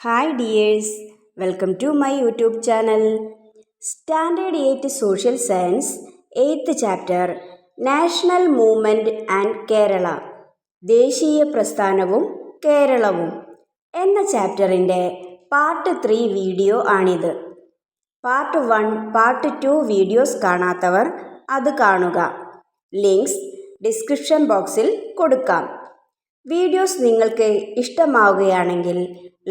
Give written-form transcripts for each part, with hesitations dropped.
Hi dears, welcome to my YouTube channel. Standard 8 Social Science 8th Chapter National Movement and Kerala ദേശീയ പ്രസ്ഥാനവും കേരളവും എന്ന ചാപ്റ്ററിൻ്റെ part 3 video ആണിത്. പാർട്ട് 1, പാർട്ട് 2 വീഡിയോസ് കാണാത്തവർ അത് കാണുക. ലിങ്ക്സ് ഡിസ്ക്രിപ്ഷൻ ബോക്സിൽ കൊടുക്കാം. വീഡിയോസ് നിങ്ങൾക്ക് ഇഷ്ടമാവുകയാണെങ്കിൽ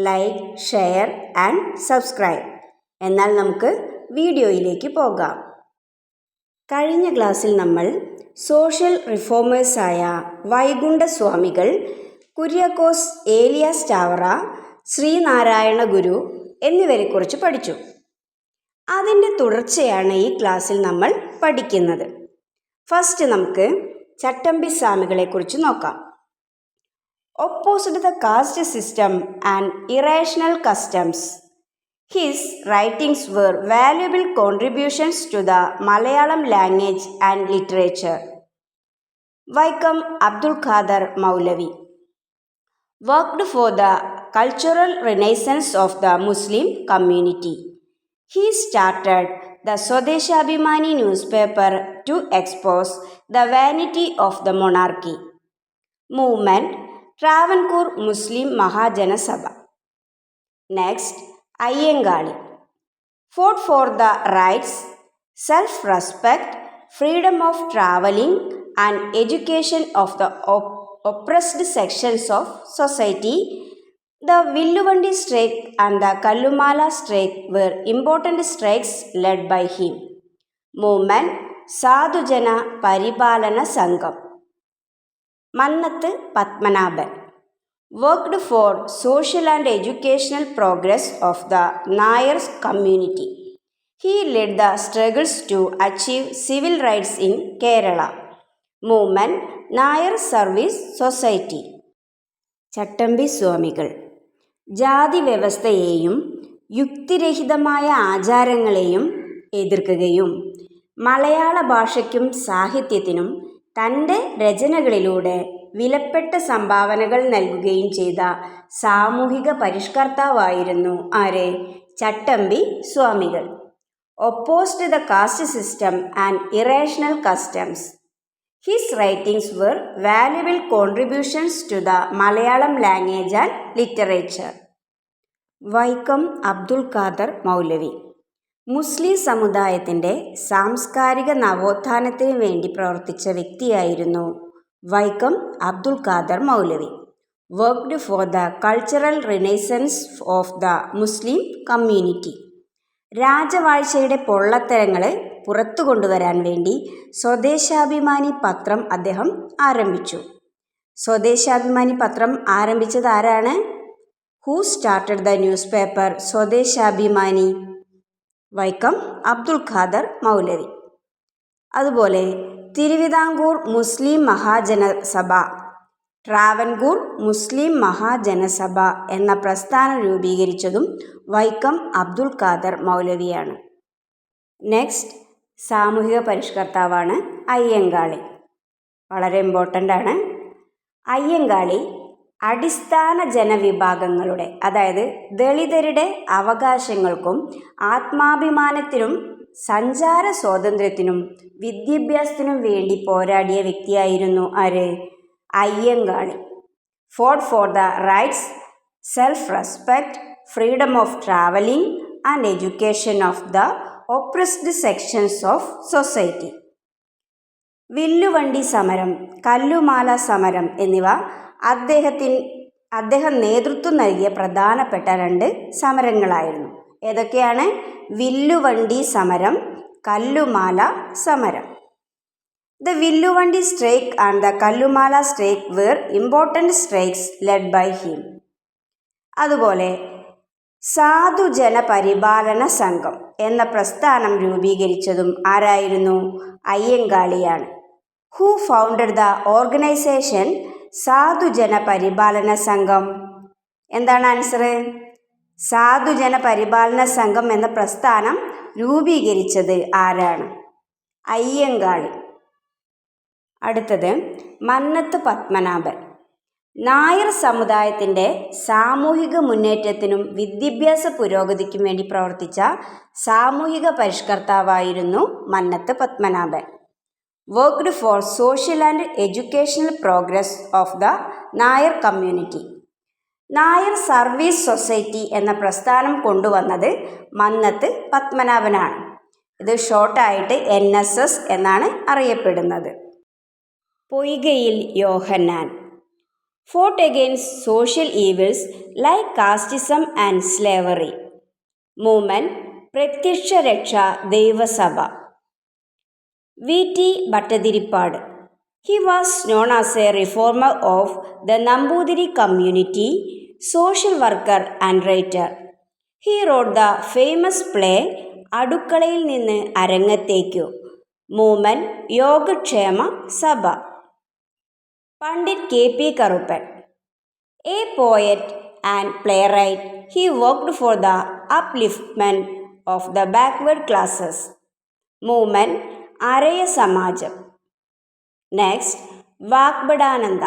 ലൈക്ക്, ഷെയർ ആൻഡ് സബ്സ്ക്രൈബ്. എന്നാൽ നമുക്ക് വീഡിയോയിലേക്ക് പോകാം. കഴിഞ്ഞ ക്ലാസ്സിൽ നമ്മൾ സോഷ്യൽ റിഫോമേഴ്സായ വൈകുണ്ഠ സ്വാമികൾ, കുര്യാക്കോസ് ഏലിയാസ് ചാവറ, ശ്രീനാരായണ ഗുരു എന്നിവരെക്കുറിച്ച് പഠിച്ചു. അതിൻ്റെ തുടർച്ചയാണ് ഈ ക്ലാസ്സിൽ നമ്മൾ പഠിക്കുന്നത്. ഫസ്റ്റ് നമുക്ക് ചട്ടമ്പി സ്വാമികളെക്കുറിച്ച് നോക്കാം. Opposed the caste system and irrational customs. His writings were valuable contributions to the Malayalam language and literature. Vaikam Abdul Qadir Maulavi worked for the cultural renaissance of the Muslim community. He started the Swadeshabhimani newspaper to expose the vanity of the monarchy. Movement Travancore Muslim Mahajana Sabha. Next, Ayyangali fought for the rights, self-respect, freedom of traveling and education of the oppressed sections of society. The Villuvandi strike and the Kallumala strike were important strikes led by him. Movement Sadhujana Paribalana Sangam. Mannathu Padmanabhan worked for social and educational progress of the Nayar community. He led the struggles to achieve civil rights in Kerala. Movement Nayar Service Society. ചട്ടമ്പി സ്വാമികൾ ജാതി വ്യവസ്ഥയെയും യുക്തിരഹിതമായ ആചാരങ്ങളെയും എതിർക്കുകയും മലയാള ഭാഷയ്ക്കും സാഹിത്യത്തിനും തൻ്റെ രചനകളിലൂടെ വിലപ്പെട്ട സംഭാവനകൾ നൽകുകയും ചെയ്ത സാമൂഹിക പരിഷ്കർത്താവായിരുന്നു ആര്? Chattampi Swamikal. Opposed the caste system and irrational customs. His writings were valuable contributions to the Malayalam language and literature. Vaikom Abdul Khader Maulavi മുസ്ലിം സമുദായത്തിൻ്റെ സാംസ്കാരിക നവോത്ഥാനത്തിന് വേണ്ടി പ്രവർത്തിച്ച വ്യക്തിയായിരുന്നു Vaikom Abdul Khader Maulavi. Worked for the cultural renaissance of the Muslim community. രാജവാഴ്ചയുടെ പൊള്ളത്തരങ്ങൾ പുറത്തു കൊണ്ടുവരാൻ വേണ്ടി സ്വദേശാഭിമാനി പത്രം അദ്ദേഹം ആരംഭിച്ചു. സ്വദേശാഭിമാനി പത്രം ആരംഭിച്ചത് ആരാണ്? Who started the news paper Swadeshabhimani? Vaikom Abdul Khader Maulavi. അതുപോലെ തിരുവിതാംകൂർ മുസ്ലിം മഹാജനസഭ, ട്രാവൻകൂർ മുസ്ലിം മഹാജനസഭ എന്ന പ്രസ്ഥാനം രൂപീകരിച്ചതും വൈക്കം അബ്ദുൽ ഖാദർ മൗലവിയാണ്. നെക്സ്റ്റ്, സാമൂഹിക പരിഷ്കർത്താവാണ് അയ്യങ്കാളി. വളരെ ഇമ്പോർട്ടൻ്റ് ആണ്. അയ്യങ്കാളി അടിസ്ഥാന ജനവിഭാഗങ്ങളുടെ, അതായത് ദളിതരുടെ അവകാശങ്ങൾക്കും ആത്മാഭിമാനത്തിനും സഞ്ചാര സ്വാതന്ത്ര്യത്തിനും വിദ്യാഭ്യാസത്തിനും വേണ്ടി പോരാടിയ വ്യക്തിയായിരുന്നു ആര്? Ayyankali. Fought for the rights, self respect, freedom of travelling and education of the oppressed sections of society. വില്ലുവണ്ടി സമരം, കല്ലുമാല സമരം എന്നിവ അദ്ദേഹം നേതൃത്വം നൽകിയ പ്രധാനപ്പെട്ട 2 സമരങ്ങളായിരുന്നു. ഏതൊക്കെയാണ്? വില്ലുവണ്ടി സമരം, കല്ലുമാല സമരം. The Villuvandi strike and the Kallumala strike were important strikes led by him. അതുപോലെ സാധുജന പരിപാലന സംഘം എന്ന പ്രസ്ഥാനം രൂപീകരിച്ചതും ആരായിരുന്നു? അയ്യങ്കാളിയാണ്. ഹൂ ഫൗണ്ടഡ് ദ ഓർഗനൈസേഷൻ സാധുജന പരിപാലന സംഘം? എന്താണ് ആൻസർ? സാധുജന പരിപാലന സംഘം എന്ന പ്രസ്ഥാനം രൂപീകരിച്ചത് ആരാണ്? അയ്യങ്കാളി. അടുത്തത് മന്നത്ത് പത്മനാഭൻ നായർ സമുദായത്തിൻ്റെ സാമൂഹിക മുന്നേറ്റത്തിനും വിദ്യാഭ്യാസ പുരോഗതിക്കും വേണ്ടി പ്രവർത്തിച്ച സാമൂഹിക പരിഷ്കർത്താവായിരുന്നു Mannathu Padmanabhan. Worked for social and educational progress of the Nair community. Nair service society എന്ന പ്രസ്ഥാനം കൊണ്ടുവന്നത് മന്നത്ത് പത്മനാഭനാണ്. ഇത് ഷോർട്ടായിട്ട് NSS എന്നാണ് അറിയപ്പെടുന്നത്. പൊയ്കയിൽ യോഹന്നാൻ. fought against social evils like casteism and slavery. Movement പ്രത്യക്ഷ രക്ഷ ദൈവസഭ. VT Bhattathiripad. He was known as a reformer of the Nambudiri community, social worker and writer. He wrote the famous play അടുക്കളയിൽ നിന്ന് അരങ്ങത്തേക്കു. മൂവ്മെന്റ് യോഗക്ഷേമ സഭ. Pandit KP Karuppan. A poet and playwright, he worked for the upliftment of the backward classes. Movement Araya Samajam. Next, Vagbhatananda.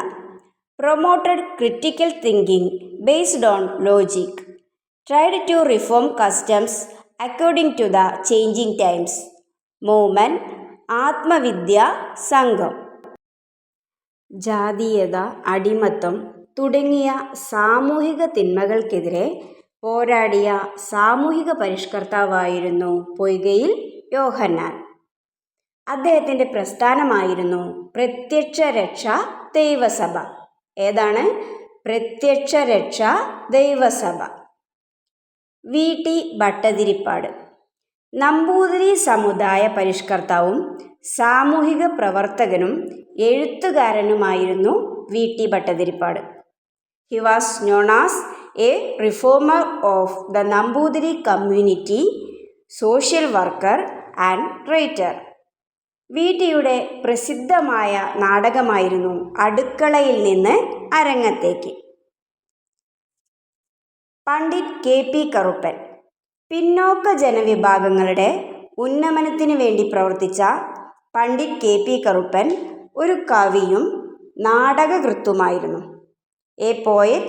Promoted critical thinking based on logic. Tried to reform customs according to the changing times. Movement ആത്മവിദ്യാ സംഘം. ജാതീയത, അടിമത്തം തുടങ്ങിയ സാമൂഹിക തിന്മകൾക്കെതിരെ പോരാടിയ സാമൂഹിക പരിഷ്കർത്താവായിരുന്നു പൊയ്കയിൽ യോഹന്നാൻ. അദ്ദേഹത്തിൻ്റെ പ്രസ്ഥാനമായിരുന്നു പ്രത്യക്ഷ രക്ഷ ദൈവസഭ. ഏതാണ്? പ്രത്യക്ഷ രക്ഷ ദൈവസഭ. VT ഭട്ടതിരിപ്പാട്. നമ്പൂതിരി സമുദായ പരിഷ്കർത്താവും സാമൂഹിക പ്രവർത്തകനും എഴുത്തുകാരനുമായിരുന്നു VT Bhattathiripad. He was known as a reformer of the Nambudiri community, social worker and writer. VTയുടെ പ്രസിദ്ധമായ നാടകമായിരുന്നു അടുക്കളയിൽ നിന്ന് അരങ്ങത്തേക്ക്. പണ്ഡിറ്റ് KP കറുപ്പൻ. പിന്നോക്ക ജനവിഭാഗങ്ങളുടെ ഉന്നമനത്തിന് വേണ്ടി പ്രവർത്തിച്ച പണ്ഡിറ്റ് KP കറുപ്പൻ ഒരു കവിയും നാടകകൃത്തുമായിരുന്നു. A poet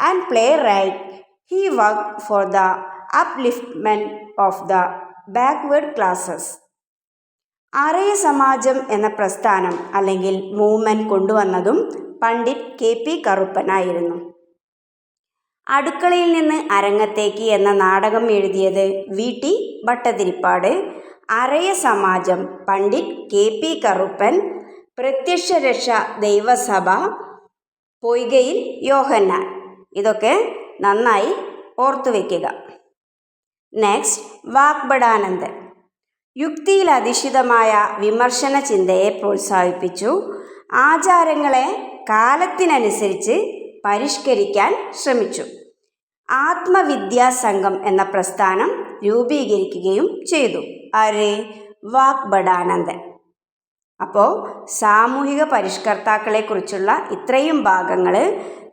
and playwright, he worked for the upliftment of the backward classes. Araya സമാജം എന്ന പ്രസ്ഥാനം അല്ലെങ്കിൽ മൂവ്മെന്റ് കൊണ്ടുവന്നതും പണ്ഡിറ്റ് KP കറുപ്പനായിരുന്നു. അടുക്കളയിൽ നിന്ന് അരങ്ങത്തേക്ക് എന്ന നാടകം എഴുതിയത് VT ഭട്ടതിരിപ്പാട്. അരയ സമാജം പണ്ഡിറ്റ് KP കറുപ്പൻ. പ്രത്യക്ഷ രക്ഷ ദൈവസഭ പൊയ്കയിൽ യോഹന്നാൻ. ഇതൊക്കെ നന്നായി ഓർത്തു വയ്ക്കുക. നെക്സ്റ്റ്, വാഗ്ബടാനന്ദൻ. യുക്തിയിൽ അധിഷ്ഠിതമായ വിമർശന ചിന്തയെ പ്രോത്സാഹിപ്പിച്ചു. ആചാരങ്ങളെ കാലത്തിനനുസരിച്ച് പരിഷ്കരിക്കാൻ ശ്രമിച്ചു. ആത്മവിദ്യാ സംഘം എന്ന പ്രസ്ഥാനം രൂപീകരിക്കുകയും ചെയ്തു. ആര്? വാഗ്ബടാനന്ദൻ. അപ്പോൾ സാമൂഹിക പരിഷ്കർത്താക്കളെക്കുറിച്ചുള്ള ഇത്രയും ഭാഗങ്ങൾ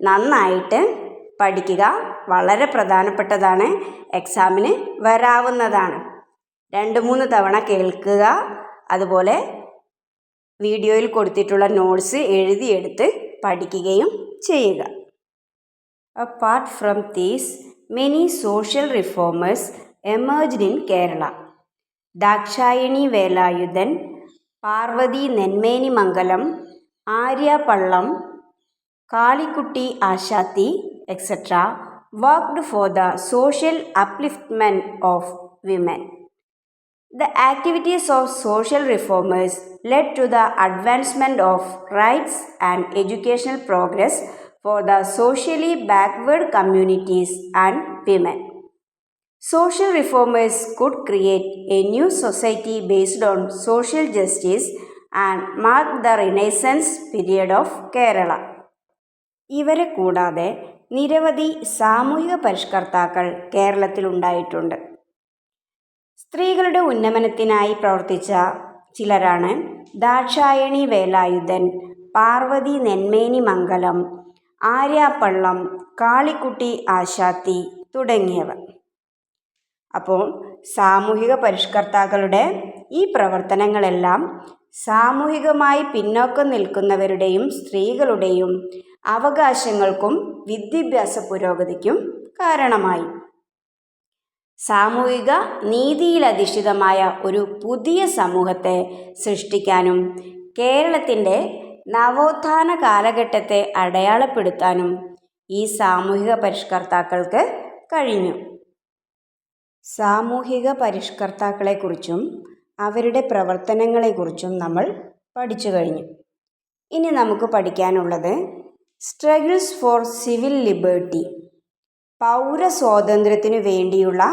നന്നായിട്ട് പഠിക്കുക. വളരെ പ്രധാനപ്പെട്ടതാണ്, എക്സാമിന് വരാവുന്നതാണ്. 2-3 തവണ കേൾക്കുക. അതുപോലെ വീഡിയോയിൽ കൊടുത്തിട്ടുള്ള നോട്ട്സ് എഴുതിയെടുത്ത് പഠിക്കുകയും ചെയ്യുക. Apart from these, many social reformers emerged in Kerala. Dakshayani Velayudhan, Parvathi നെന്മേനിമംഗലം, Arya Pallam, Kalikutty ആശാത്തി etc. worked for the social upliftment of women. The activities of social reformers led to the advancement of rights and educational progress for the socially backward communities and women. Social reformers could create a new society based on social justice and mark the Renaissance period of Kerala. ഇവരെ കൂടാതെ നിരവധി സാമൂഹിക പരിഷ്കർത്താക്കൾ കേരളത്തിലുണ്ടായിട്ടുണ്ട്. സ്ത്രീകളുടെ ഉന്നമനത്തിനായി പ്രവർത്തിച്ച ചിലരാണ് ദാക്ഷായണി വേലായുധൻ, പാർവതി നെന്മേനിമംഗലം, ആര്യാപ്പള്ളം, കാളിക്കുട്ടി ആശാത്തി തുടങ്ങിയവർ. അപ്പോൾ സാമൂഹിക പരിഷ്കർത്താക്കളുടെ ഈ പ്രവർത്തനങ്ങളെല്ലാം സാമൂഹികമായി പിന്നോക്കം നിൽക്കുന്നവരുടെയും സ്ത്രീകളുടെയും അവകാശങ്ങൾക്കും വിദ്യാഭ്യാസ പുരോഗതിക്കും കാരണമായി. സാമൂഹിക നീതിയിലധിഷ്ഠിതമായ ഒരു പുതിയ സമൂഹത്തെ സൃഷ്ടിക്കാനും കേരളത്തിൻ്റെ നവോത്ഥാന കാലഘട്ടത്തെ അടയാളപ്പെടുത്താനും ഈ സാമൂഹിക പരിഷ്കർത്താക്കൾക്ക് കഴിഞ്ഞു. സാമൂഹിക പരിഷ്കർത്താക്കളെക്കുറിച്ചും അവരുടെ പ്രവർത്തനങ്ങളെക്കുറിച്ചും നമ്മൾ പഠിച്ചു കഴിഞ്ഞു. ഇനി നമുക്ക് പഠിക്കാനുള്ളത് സ്ട്രഗിൾസ് ഫോർ സിവിൽ ലിബർട്ടി, പൗരസ്വാതന്ത്ര്യത്തിനു വേണ്ടിയുള്ള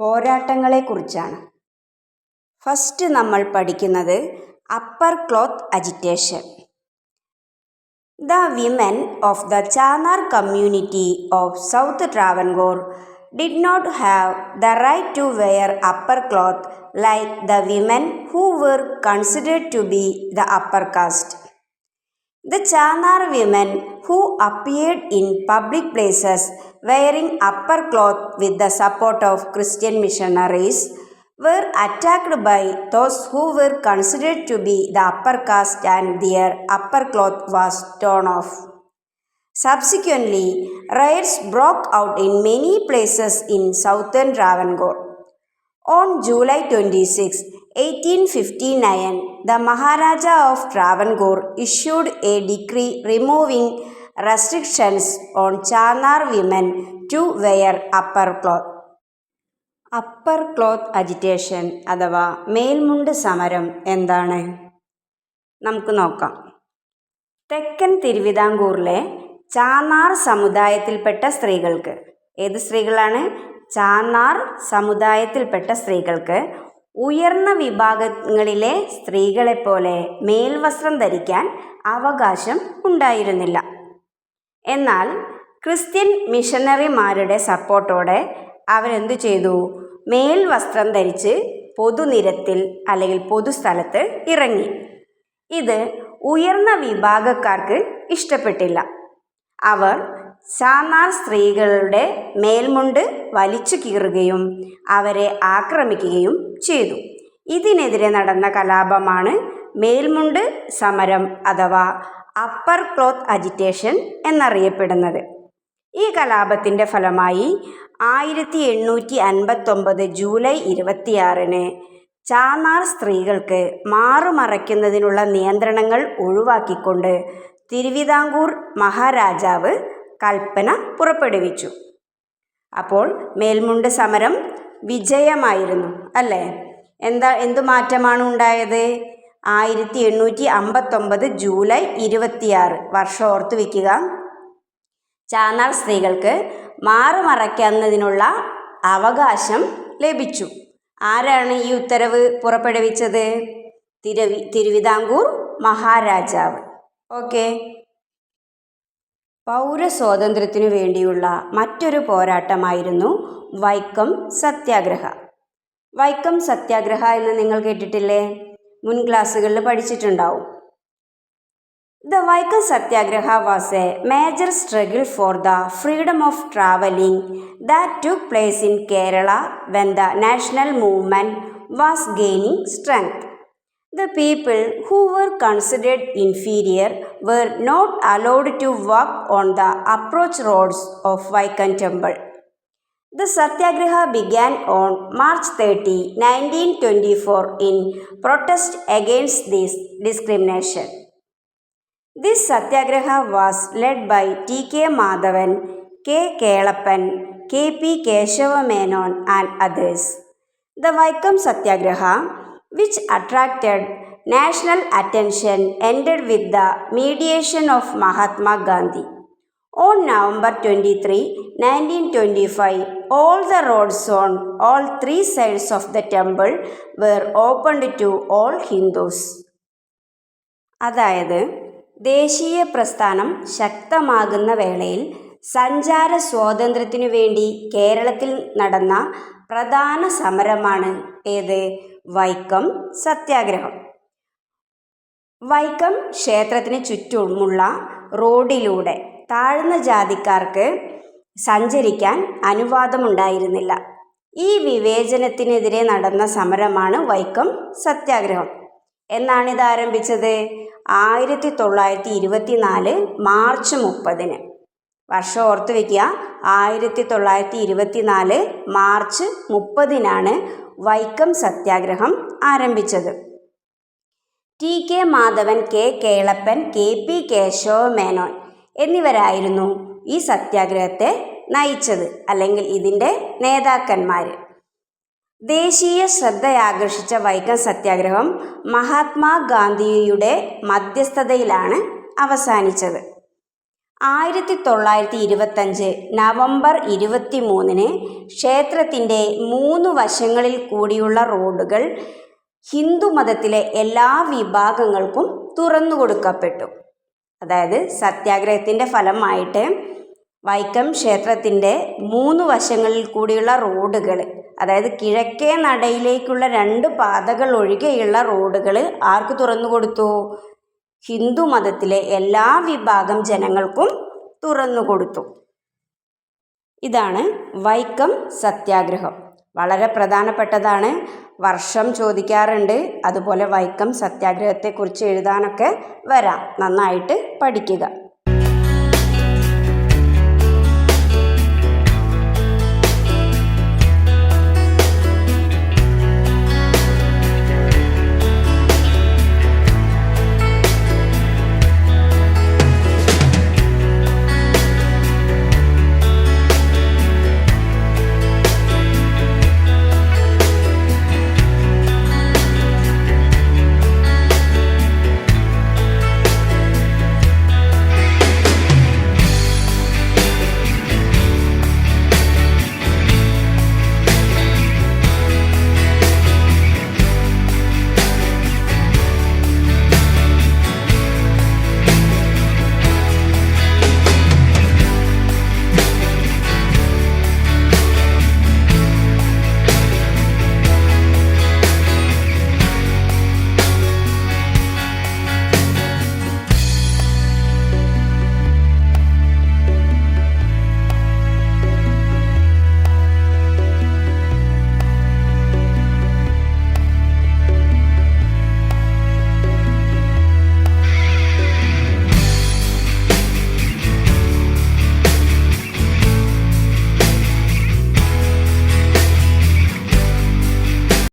പോരാട്ടങ്ങളെക്കുറിച്ചാണ്. ഫസ്റ്റ് നമ്മൾ പഠിക്കുന്നത് upper cloth agitation. The women of the Chanar community of South Travancore did not have the right to wear upper cloth like the women who were considered to be the upper caste. The Chanar women who appeared in public places wearing upper cloth with the support of Christian missionaries were attacked by those who were considered to be the upper caste and their upper cloth was torn off. Subsequently, riots broke out in many places in southern Travancore. On July 26, 1859, the Maharaja of Travancore issued a decree removing restrictions on Chanar women to wear upper cloth. Upper cloth agitation അഥവാ മേൽമുണ്ട് സമരം എന്താണ്? നമുക്ക് നോക്കാം. തെക്കൻ തിരുവിതാംകൂറിലെ ചാന്നാർ സമുദായത്തിൽപ്പെട്ട സ്ത്രീകൾക്ക്, ഏത് സ്ത്രീകളാണ്? ചാന്നാർ സമുദായത്തിൽപ്പെട്ട സ്ത്രീകൾക്ക് ഉയർന്ന വിഭാഗങ്ങളിലെ സ്ത്രീകളെപ്പോലെ മേൽവസ്ത്രം ധരിക്കാൻ അവകാശം ഉണ്ടായിരുന്നില്ല. എന്നാൽ ക്രിസ്ത്യൻ മിഷനറിമാരുടെ സപ്പോർട്ടോടെ അവരെന്തു ചെയ്തു? മേൽവസ്ത്രം ധരിച്ച് പൊതുനിരത്തിൽ അല്ലെങ്കിൽ പൊതുസ്ഥലത്ത് ഇറങ്ങി. ഇത് ഉയർന്ന വിഭാഗക്കാർക്ക് ഇഷ്ടപ്പെട്ടില്ല. അവർ ചാന്നാർ സ്ത്രീകളുടെ മേൽമുണ്ട് വലിച്ചു കീറുകയും അവരെ ആക്രമിക്കുകയും ചെയ്തു. ഇതിനെതിരെ നടന്ന കലാപമാണ് മേൽമുണ്ട് സമരം അഥവാ അപ്പർ ക്ലോത്ത് അജിറ്റേഷൻ എന്നറിയപ്പെടുന്നത്. ഈ കലാപത്തിൻ്റെ ഫലമായി 1859 ജൂലൈ 26 ചാന്നാർ സ്ത്രീകൾക്ക് മാറുമറയ്ക്കുന്നതിനുള്ള നിയന്ത്രണങ്ങൾ ഒഴിവാക്കിക്കൊണ്ട് തിരുവിതാംകൂർ മഹാരാജാവ് കൽപ്പന പുറപ്പെടുവിച്ചു. അപ്പോൾ മേൽമുണ്ട് സമരം വിജയമായിരുന്നു അല്ലേ? എന്തു മാറ്റമാണ് ഉണ്ടായത്? 1859 ജൂലൈ 26 വർഷം ഓർത്തു വയ്ക്കുക. ചാന്നാർ സ്ത്രീകൾക്ക് മാറുമറയ്ക്കുന്നതിനുള്ള അവകാശം ലഭിച്ചു. ആരാണ് ഈ ഉത്തരവ് പുറപ്പെടുവിച്ചത്? തിരുവിതാംകൂർ മഹാരാജാവ്. ഓക്കെ. പൗരസ്വാതന്ത്ര്യത്തിനു വേണ്ടിയുള്ള മറ്റൊരു പോരാട്ടമായിരുന്നു വൈക്കം സത്യാഗ്രഹ. വൈക്കം സത്യാഗ്രഹ എന്ന് നിങ്ങൾ കേട്ടിട്ടില്ലേ? മുൻ ക്ലാസ്സുകളിൽ പഠിച്ചിട്ടുണ്ടാവും. The Vaikam Satyagraha was a major struggle for the freedom of travelling that took place in Kerala when the national movement was gaining strength. The people who were considered inferior were not allowed to walk on the approach roads of Vaikam temple. The Satyagraha began on March 30, 1924 in protest against this discrimination. This Satyagraha was led by T.K. Madhavan, K. Kelappan, K.P. Keshava Menon and others. The Vaikam Satyagraha, which attracted national attention, ended with the mediation of Mahatma Gandhi. On November 23, 1925, all the roads on all three sides of the temple were opened to all Hindus. അതായത് ദേശീയ പ്രസ്ഥാനം ശക്തമാകുന്ന വേളയിൽ സഞ്ചാര സ്വാതന്ത്ര്യത്തിനു വേണ്ടി കേരളത്തിൽ നടന്ന പ്രധാന സമരമാണ് ഏത്? വൈക്കം സത്യാഗ്രഹം. വൈക്കം ക്ഷേത്രത്തിന് ചുറ്റുമുള്ള റോഡിലൂടെ താഴ്ന്ന ജാതിക്കാർക്ക് സഞ്ചരിക്കാൻ അനുവാദമുണ്ടായിരുന്നില്ല. ഈ വിവേചനത്തിനെതിരെ നടന്ന സമരമാണ് വൈക്കം സത്യാഗ്രഹം. എന്നാണിത് ആരംഭിച്ചത്? 1924 മാർച്ച് 30. വർഷം ഓർത്ത് വയ്ക്കുക. 1924 മാർച്ച് 30 വൈക്കം സത്യാഗ്രഹം ആരംഭിച്ചത്. T K Madhavan, K Kelappan, K P Kesava Menon എന്നിവരായിരുന്നു ഈ സത്യാഗ്രഹത്തെ നയിച്ചത്, അല്ലെങ്കിൽ ഇതിൻ്റെ നേതാക്കന്മാർ. ദേശീയ ശ്രദ്ധയാകർഷിച്ച വൈക്കം സത്യാഗ്രഹം മഹാത്മാഗാന്ധിയുടെ മധ്യസ്ഥതയിലാണ് അവസാനിച്ചത്. 1925 നവംബർ 23 ക്ഷേത്രത്തിൻ്റെ 3 വശങ്ങളിൽ കൂടിയുള്ള റോഡുകൾ ഹിന്ദുമതത്തിലെ എല്ലാ വിഭാഗങ്ങൾക്കും തുറന്നു കൊടുക്കപ്പെട്ടു. അതായത് സത്യാഗ്രഹത്തിൻ്റെ ഫലമായിട്ട് വൈക്കം ക്ഷേത്രത്തിൻ്റെ 3 വശങ്ങളിൽ കൂടിയുള്ള റോഡുകൾ, അതായത് കിഴക്കേ നടയിലേക്കുള്ള 2 പാതകൾ ഒഴികെയുള്ള റോഡുകൾ ആർക്ക് തുറന്നു കൊടുത്തു? ഹിന്ദുമതത്തിലെ എല്ലാ വിഭാഗം ജനങ്ങൾക്കും തുറന്നു കൊടുത്തു. ഇതാണ് വൈക്കം സത്യാഗ്രഹം. വളരെ പ്രധാനപ്പെട്ടതാണ്. വർഷം ചോദിക്കാറുണ്ട്. അതുപോലെ വൈക്കം സത്യാഗ്രഹത്തെക്കുറിച്ച് എഴുതാനൊക്കെ വരാം. നന്നായിട്ട് പഠിക്കുക.